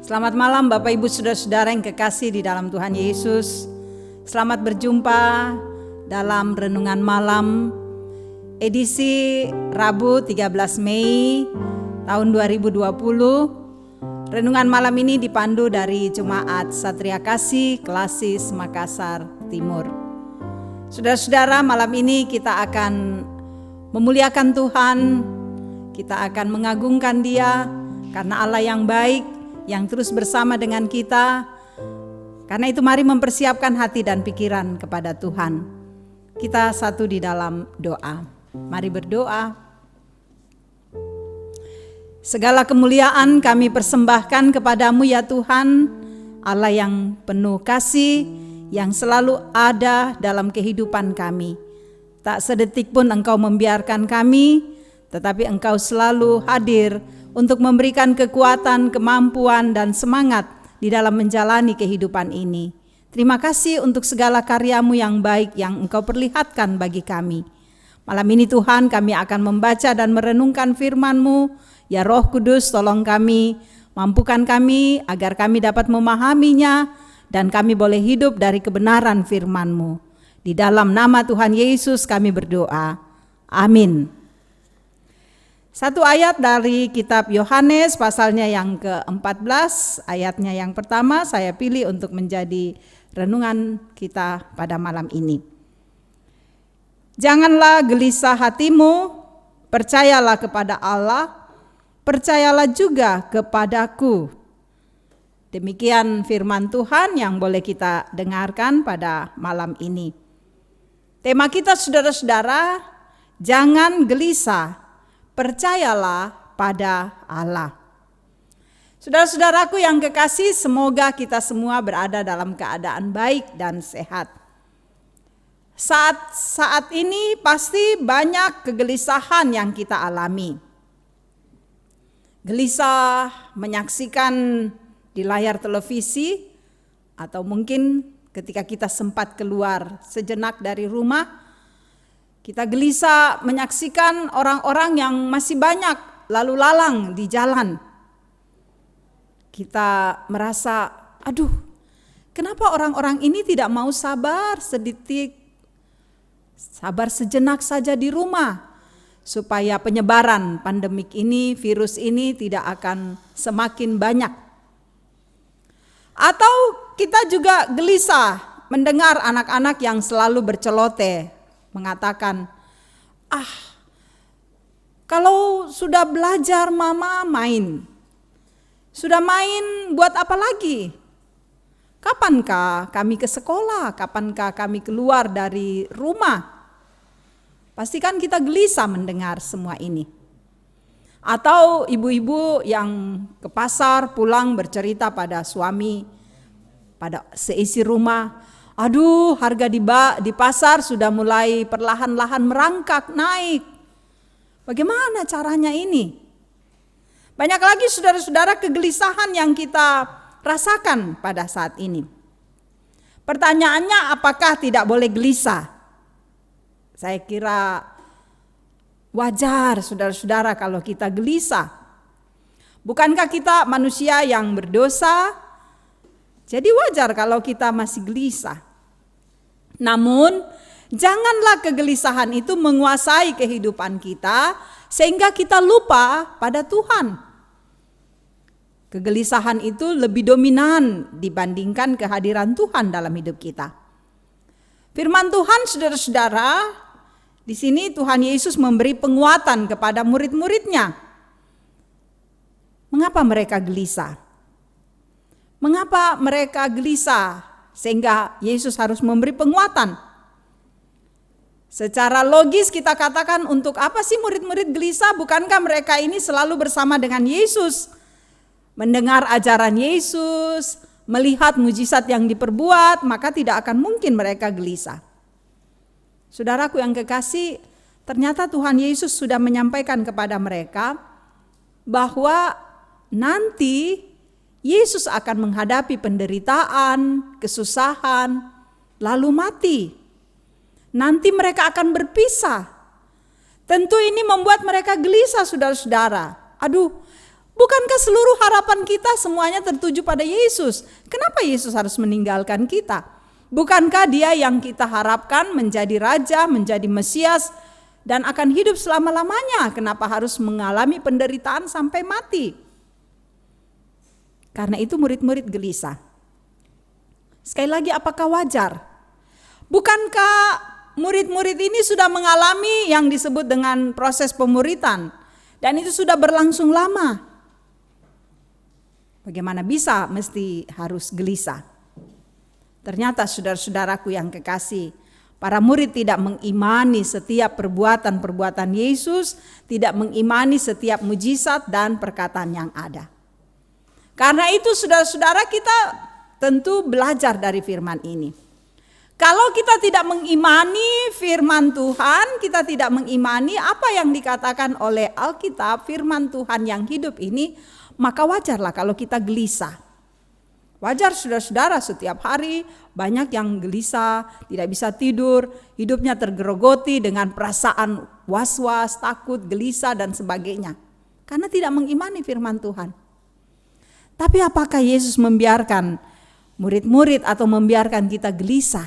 Selamat malam Bapak Ibu Saudara-saudara yang kekasih di dalam Tuhan Yesus. Selamat berjumpa dalam Renungan Malam edisi Rabu 13 Mei tahun 2020. Renungan malam ini dipandu dari Jemaat Satria Kasih Klasis Makassar Timur. Saudara-saudara, malam ini kita akan memuliakan Tuhan, kita akan mengagungkan Dia karena Allah yang baik, yang terus bersama dengan kita. Karena itu mari mempersiapkan hati dan pikiran kepada Tuhan. Kita satu di dalam doa. Mari berdoa. Segala kemuliaan kami persembahkan kepadamu ya Tuhan, Allah yang penuh kasih, yang selalu ada dalam kehidupan kami. Tak sedetik pun Engkau membiarkan kami, tetapi Engkau selalu hadir untuk memberikan kekuatan, kemampuan, dan semangat di dalam menjalani kehidupan ini. Terima kasih untuk segala karya-Mu yang baik yang Engkau perlihatkan bagi kami. Malam ini Tuhan, kami akan membaca dan merenungkan firman-Mu. Ya Roh Kudus, tolong kami, mampukan kami agar kami dapat memahaminya dan kami boleh hidup dari kebenaran firman-Mu. Di dalam nama Tuhan Yesus kami berdoa. Amin. Satu ayat dari kitab Yohanes pasalnya yang ke-14, ayatnya yang pertama saya pilih untuk menjadi renungan kita pada malam ini. Janganlah gelisah hatimu, percayalah kepada Allah, percayalah juga kepadaku. Demikian firman Tuhan yang boleh kita dengarkan pada malam ini. Tema kita saudara-saudara, jangan gelisah, percayalah pada Allah. Saudara-saudaraku yang kekasih, semoga kita semua berada dalam keadaan baik dan sehat. Saat ini pasti banyak kegelisahan yang kita alami. Gelisah menyaksikan di layar televisi, atau mungkin ketika kita sempat keluar sejenak dari rumah, kita gelisah menyaksikan orang-orang yang masih banyak lalu lalang di jalan. Kita merasa, aduh, kenapa orang-orang ini tidak mau sabar sedetik, sabar sejenak saja di rumah, supaya penyebaran pandemik ini, virus ini tidak akan semakin banyak. Atau kita juga gelisah mendengar anak-anak yang selalu berceloteh, mengatakan, kalau sudah belajar mama main. Sudah main buat apa lagi? Kapankah kami ke sekolah? Kapankah kami keluar dari rumah? Pastikan kita gelisah mendengar semua ini. Atau ibu-ibu yang ke pasar pulang bercerita pada suami, pada seisi rumah, aduh, harga di pasar sudah mulai perlahan-lahan merangkak naik. Bagaimana caranya ini? Banyak lagi saudara-saudara kegelisahan yang kita rasakan pada saat ini. Pertanyaannya, apakah tidak boleh gelisah? Saya kira wajar saudara-saudara kalau kita gelisah. Bukankah kita manusia yang berdosa? Jadi wajar kalau kita masih gelisah. Namun, janganlah kegelisahan itu menguasai kehidupan kita sehingga kita lupa pada Tuhan. Kegelisahan itu lebih dominan dibandingkan kehadiran Tuhan dalam hidup kita. Firman Tuhan, saudara-saudara, di sini Tuhan Yesus memberi penguatan kepada murid-muridnya. Mengapa mereka gelisah? Mengapa mereka gelisah sehingga Yesus harus memberi penguatan? Secara logis kita katakan, untuk apa sih murid-murid gelisah? Bukankah mereka ini selalu bersama dengan Yesus? Mendengar ajaran Yesus, melihat mujizat yang diperbuat, maka tidak akan mungkin mereka gelisah. Saudaraku yang kekasih, ternyata Tuhan Yesus sudah menyampaikan kepada mereka bahwa nanti Yesus akan menghadapi penderitaan, kesusahan, lalu mati. Nanti mereka akan berpisah. Tentu ini membuat mereka gelisah saudara-saudara. Aduh, Bukankah seluruh harapan kita semuanya tertuju pada Yesus? Kenapa Yesus harus meninggalkan kita? Bukankah Dia yang kita harapkan menjadi Raja, menjadi Mesias, dan akan hidup selama-lamanya? Kenapa harus mengalami penderitaan sampai mati? Karena itu murid-murid gelisah. Sekali lagi, apakah wajar? Bukankah murid-murid ini sudah mengalami yang disebut dengan proses pemuritan, dan itu sudah berlangsung lama? Bagaimana bisa mesti harus gelisah? Ternyata saudara-saudaraku yang kekasih, para murid tidak mengimani setiap perbuatan-perbuatan Yesus, tidak mengimani setiap mujizat dan perkataan yang ada. Karena itu saudara-saudara, kita tentu belajar dari firman ini. Kalau kita tidak mengimani firman Tuhan, kita tidak mengimani apa yang dikatakan oleh Alkitab, firman Tuhan yang hidup ini, maka wajarlah kalau kita gelisah. Wajar saudara-saudara, setiap hari banyak yang gelisah, tidak bisa tidur, hidupnya tergerogoti dengan perasaan was-was, takut, gelisah dan sebagainya. Karena tidak mengimani firman Tuhan. Tapi apakah Yesus membiarkan murid-murid atau membiarkan kita gelisah?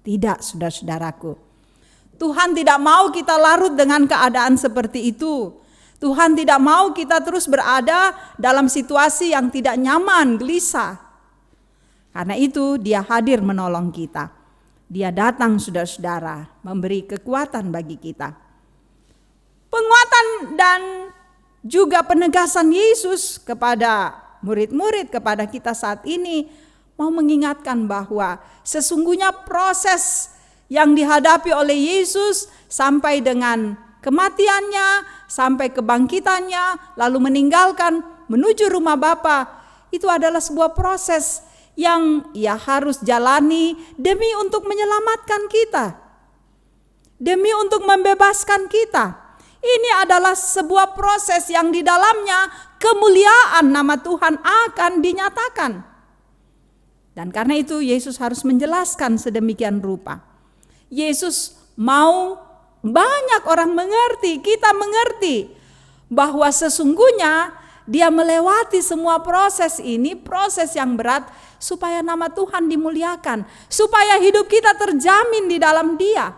Tidak, saudara-saudaraku. Tuhan tidak mau kita larut dengan keadaan seperti itu. Tuhan tidak mau kita terus berada dalam situasi yang tidak nyaman, gelisah. Karena itu Dia hadir menolong kita. Dia datang saudara-saudara, memberi kekuatan bagi kita. Penguatan dan juga penegasan Yesus kepada murid-murid, kepada kita saat ini, mau mengingatkan bahwa sesungguhnya proses yang dihadapi oleh Yesus sampai dengan kematiannya, sampai kebangkitannya, lalu meninggalkan menuju rumah Bapa, itu adalah sebuah proses yang Ia harus jalani demi untuk menyelamatkan kita, demi untuk membebaskan kita. Ini adalah sebuah proses yang di dalamnya kemuliaan nama Tuhan akan dinyatakan. Dan karena itu Yesus harus menjelaskan sedemikian rupa. Yesus mau banyak orang mengerti, kita mengerti bahwa sesungguhnya Dia melewati semua proses ini, proses yang berat, supaya nama Tuhan dimuliakan, supaya hidup kita terjamin di dalam Dia.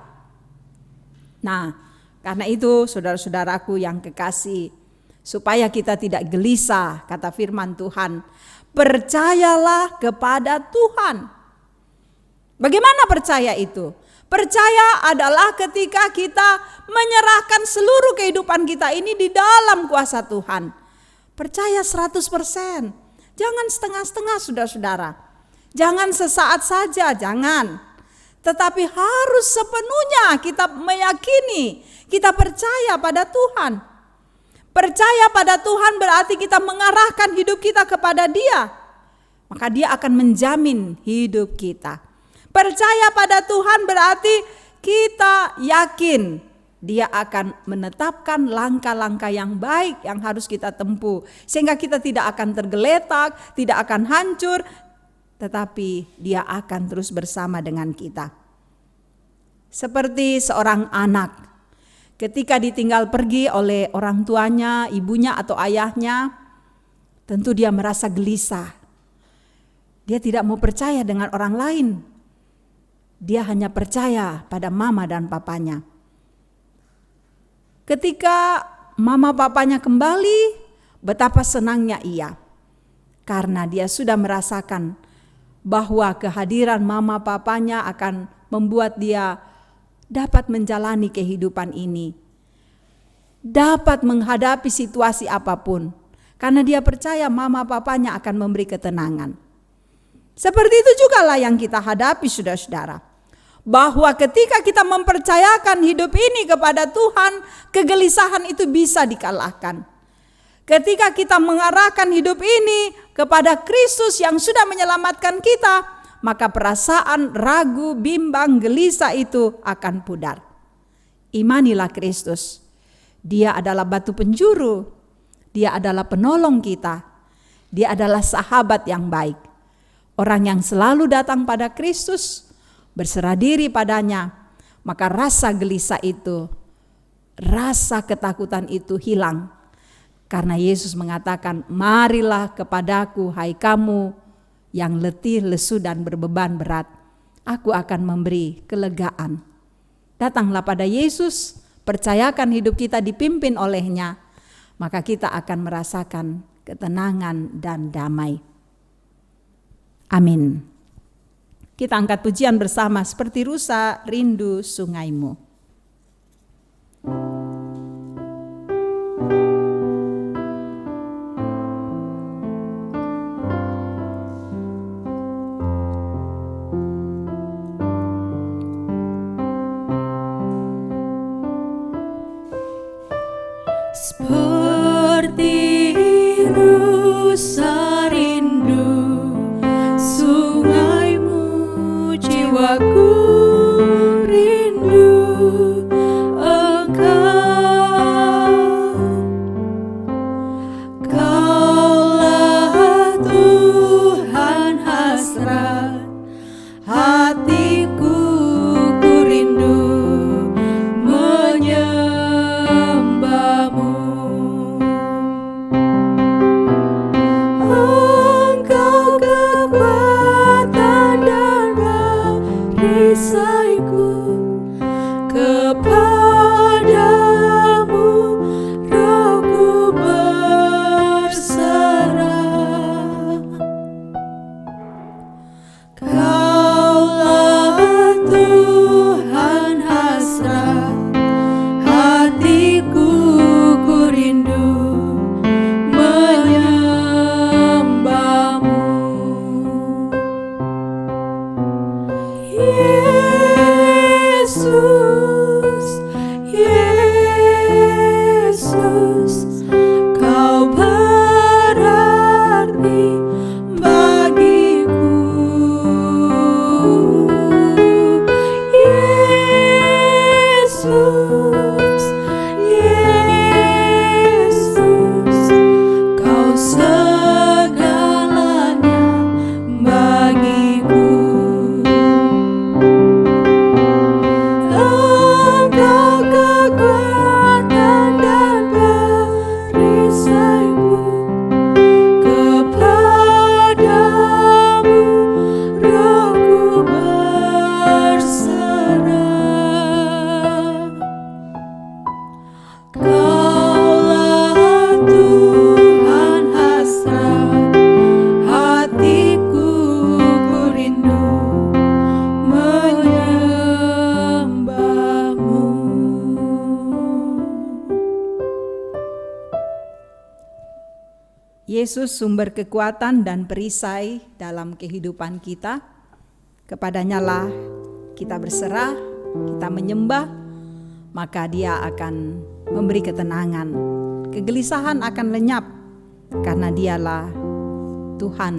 Nah, karena itu saudara-saudaraku yang kekasih, supaya kita tidak gelisah, kata firman Tuhan, percayalah kepada Tuhan. Bagaimana percaya itu? Percaya adalah ketika kita menyerahkan seluruh kehidupan kita ini di dalam kuasa Tuhan. Percaya 100%. Jangan setengah-setengah saudara-saudara. Jangan sesaat saja, jangan. Tetapi harus sepenuhnya kita meyakini, kita percaya pada Tuhan. Percaya pada Tuhan berarti kita mengarahkan hidup kita kepada Dia. Maka Dia akan menjamin hidup kita. Percaya pada Tuhan berarti kita yakin Dia akan menetapkan langkah-langkah yang baik yang harus kita tempuh. Sehingga kita tidak akan tergeletak, tidak akan hancur, tetapi Dia akan terus bersama dengan kita. Seperti seorang anak, ketika ditinggal pergi oleh orang tuanya, ibunya atau ayahnya, tentu dia merasa gelisah. Dia tidak mau percaya dengan orang lain. Dia hanya percaya pada mama dan papanya. Ketika mama papanya kembali, betapa senangnya ia. Karena dia sudah merasakan bahwa kehadiran mama papanya akan membuat dia dapat menjalani kehidupan ini. Dapat menghadapi situasi apapun. Karena dia percaya mama papanya akan memberi ketenangan. Seperti itu jugalah yang kita hadapi saudara-saudara. Bahwa ketika kita mempercayakan hidup ini kepada Tuhan, kegelisahan itu bisa dikalahkan. Ketika kita mengarahkan hidup ini kepada Kristus yang sudah menyelamatkan kita, maka perasaan ragu, bimbang, gelisah itu akan pudar. Imanilah Kristus. Dia adalah batu penjuru. Dia adalah penolong kita. Dia adalah sahabat yang baik. Orang yang selalu datang pada Kristus, berserah diri padanya, maka rasa gelisah itu, rasa ketakutan itu hilang. Karena Yesus mengatakan, marilah kepadaku hai kamu yang letih, lesu dan berbeban berat. Aku akan memberi kelegaan. Datanglah pada Yesus, percayakan hidup kita dipimpin olehnya, maka kita akan merasakan ketenangan dan damai. Amin. Kita angkat pujian bersama, seperti rusa rindu sungaimu. Seperti rusa rindu sungaimu, jiwaku rindu Engkau. Kaulah Tuhan hasrat hatiku, ku rindu menyembahmu. Engkau kekuatan dan perisaiku, kepadamu rohku berserah. Kaulah Tuhan hasrat hatiku, ku rindu menyembahmu. Yesus, Yesus, Kau berarti bagiku. Yesus, Yesus, Kau segalanya bagiku. Engkau kekuatan dan perisaiku, kepadamu rohku berserah. Kaulah Tuhan hasrat hatiku, ku rindu menyembahmu. Yesus sumber kekuatan dan perisai dalam kehidupan kita. Kepadanya lah kita berserah, kita menyembah, maka Dia akan memberi ketenangan. Kegelisahan akan lenyap karena Dialah Tuhan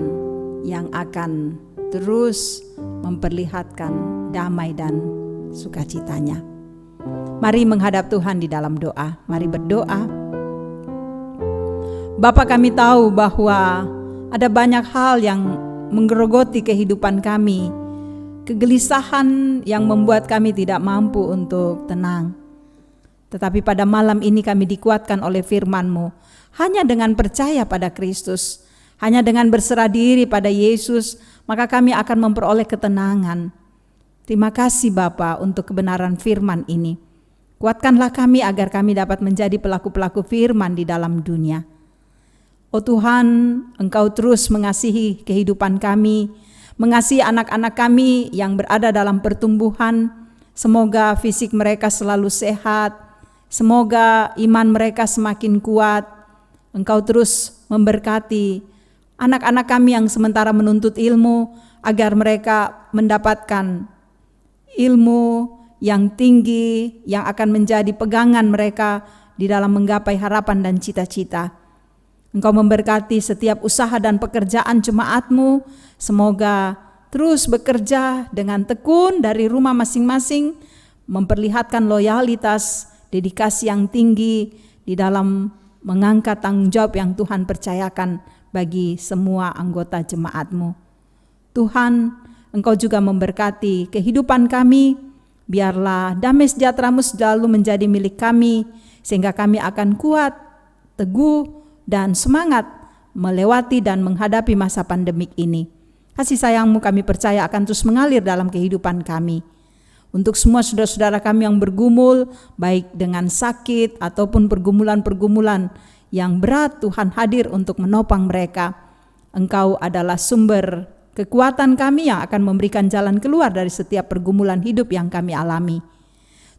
yang akan terus memperlihatkan damai dan sukacitanya. Mari menghadap Tuhan di dalam doa. Mari berdoa. Bapa, kami tahu bahwa ada banyak hal yang menggerogoti kehidupan kami, kegelisahan yang membuat kami tidak mampu untuk tenang. Tetapi pada malam ini kami dikuatkan oleh firman-Mu, hanya dengan percaya pada Kristus, hanya dengan berserah diri pada Yesus, maka kami akan memperoleh ketenangan. Terima kasih Bapa untuk kebenaran firman ini. Kuatkanlah kami agar kami dapat menjadi pelaku-pelaku firman di dalam dunia. Oh Tuhan, Engkau terus mengasihi kehidupan kami, mengasihi anak-anak kami yang berada dalam pertumbuhan. Semoga fisik mereka selalu sehat, semoga iman mereka semakin kuat. Engkau terus memberkati anak-anak kami yang sementara menuntut ilmu, agar mereka mendapatkan ilmu yang tinggi yang akan menjadi pegangan mereka di dalam menggapai harapan dan cita-cita. Engkau memberkati setiap usaha dan pekerjaan jemaat-Mu. Semoga terus bekerja dengan tekun dari rumah masing-masing, memperlihatkan loyalitas, dedikasi yang tinggi di dalam mengangkat tanggung jawab yang Tuhan percayakan bagi semua anggota jemaat-Mu. Tuhan, Engkau juga memberkati kehidupan kami. Biarlah damai sejahtera-Mu selalu menjadi milik kami, sehingga kami akan kuat, teguh, dan semangat melewati dan menghadapi masa pandemik ini. Kasih sayang-Mu kami percaya akan terus mengalir dalam kehidupan kami. Untuk semua saudara-saudara kami yang bergumul, baik dengan sakit ataupun pergumulan-pergumulan yang berat, Tuhan hadir untuk menopang mereka. Engkau adalah sumber kekuatan kami yang akan memberikan jalan keluar dari setiap pergumulan hidup yang kami alami.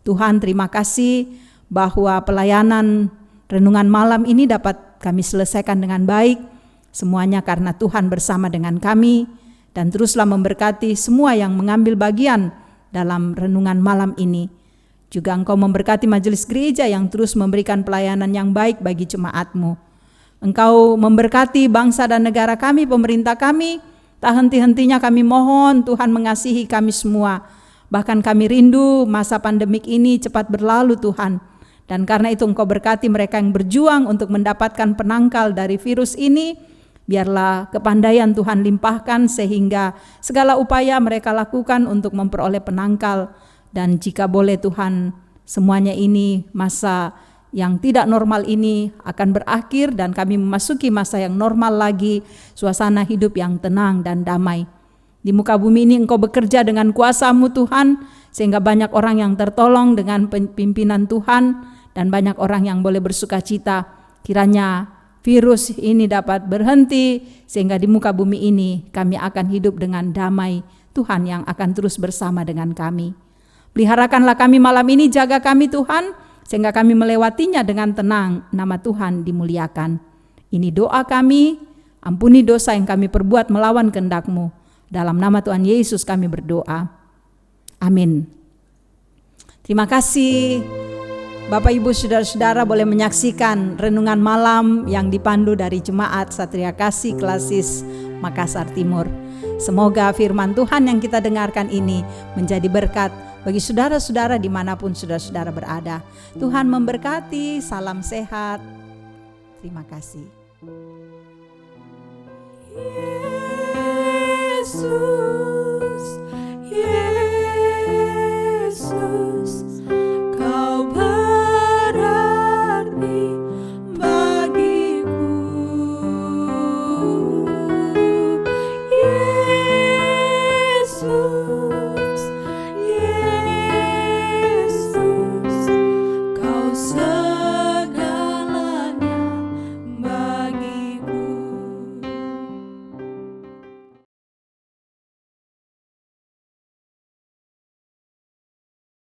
Tuhan, terima kasih bahwa pelayanan renungan malam ini dapat kami selesaikan dengan baik, semuanya karena Tuhan bersama dengan kami, dan teruslah memberkati semua yang mengambil bagian dalam renungan malam ini. Juga Engkau memberkati majelis gereja yang terus memberikan pelayanan yang baik bagi jemaat-Mu. Engkau memberkati bangsa dan negara kami, pemerintah kami, tak henti-hentinya kami mohon Tuhan mengasihi kami semua. Bahkan kami rindu masa pandemik ini cepat berlalu Tuhan. Dan karena itu Engkau berkati mereka yang berjuang untuk mendapatkan penangkal dari virus ini. Biarlah kepandaian Tuhan limpahkan sehingga segala upaya mereka lakukan untuk memperoleh penangkal. Dan jika boleh Tuhan, semuanya ini masa yang tidak normal ini akan berakhir dan kami memasuki masa yang normal lagi, suasana hidup yang tenang dan damai. Di muka bumi ini Engkau bekerja dengan kuasa-Mu Tuhan, sehingga banyak orang yang tertolong dengan pimpinan Tuhan dan banyak orang yang boleh bersuka cita. Kiranya virus ini dapat berhenti sehingga di muka bumi ini kami akan hidup dengan damai Tuhan yang akan terus bersama dengan kami. Peliharakanlah kami malam ini, jaga kami Tuhan, sehingga kami melewatinya dengan tenang, nama Tuhan dimuliakan. Ini doa kami, ampuni dosa yang kami perbuat melawan kehendak-Mu. Dalam nama Tuhan Yesus kami berdoa. Amin. Terima kasih Bapak Ibu Saudara-saudara boleh menyaksikan renungan malam yang dipandu dari Jemaat Satria Kasih Klasis Makassar Timur. Semoga firman Tuhan yang kita dengarkan ini menjadi berkat bagi saudara-saudara dimanapun saudara-saudara berada. Tuhan memberkati, salam sehat. Terima kasih. Yesus.